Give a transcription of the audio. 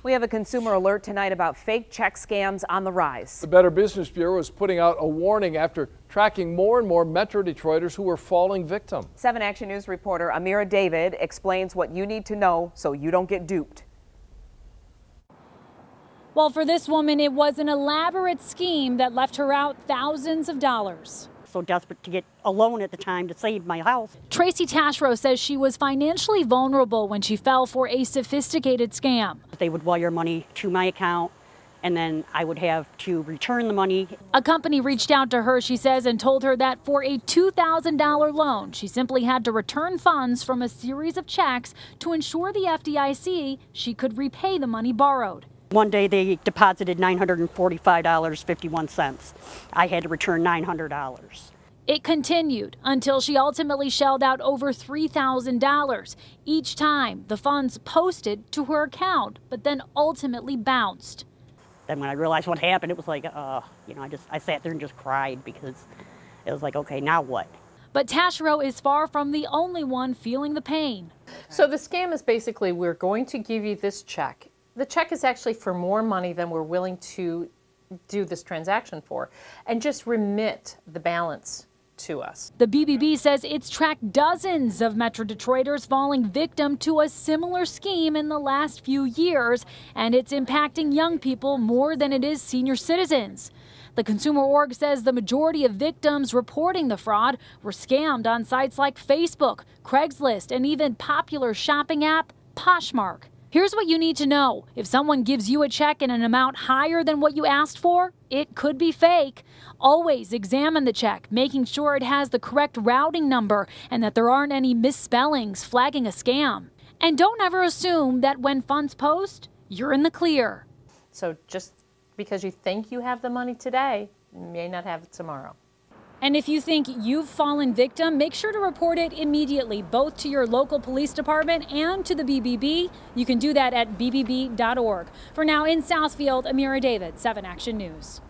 We have a consumer alert tonight about fake check scams on the rise. The Better Business Bureau is putting out a warning after tracking more and more Metro Detroiters who were falling victim. 7 Action News reporter Amira David explains what you need to know so you don't get duped. Well, for this woman, it was an elaborate scheme that left her out thousands of dollars. So desperate to get a loan at the time to save my house. Tracy Tashrow says she was financially vulnerable when she fell for a sophisticated scam. They would wire money to my account, and then I would have to return the money. A company reached out to her, she says, and told her that for a $2,000 loan, she simply had to return funds from a series of checks to ensure the FDIC she could repay the money borrowed. One day they deposited $945.51. I had to return $900. It continued until she ultimately shelled out over $3,000 each time the funds posted to her account, but then ultimately bounced. Then when I realized what happened, it was like, I sat there and just cried because it was like, okay, now what? But Tashrow is far from the only one feeling the pain. So the scam is basically, we're going to give you this check. The check is actually for more money than we're willing to do this transaction for, and just remit the balance to us. The BBB says it's tracked dozens of Metro Detroiters falling victim to a similar scheme in the last few years, and it's impacting young people more than it is senior citizens. The Consumer Org says the majority of victims reporting the fraud were scammed on sites like Facebook, Craigslist, and even popular shopping app Poshmark. Here's what you need to know. If someone gives you a check in an amount higher than what you asked for, it could be fake. Always examine the check, making sure it has the correct routing number and that there aren't any misspellings flagging a scam. And don't ever assume that when funds post, you're in the clear. So just because you think you have the money today, you may not have it tomorrow. And if you think you've fallen victim, make sure to report it immediately, both to your local police department and to the BBB. You can do that at bbb.org. For now, in Southfield, Amira David, 7 Action News.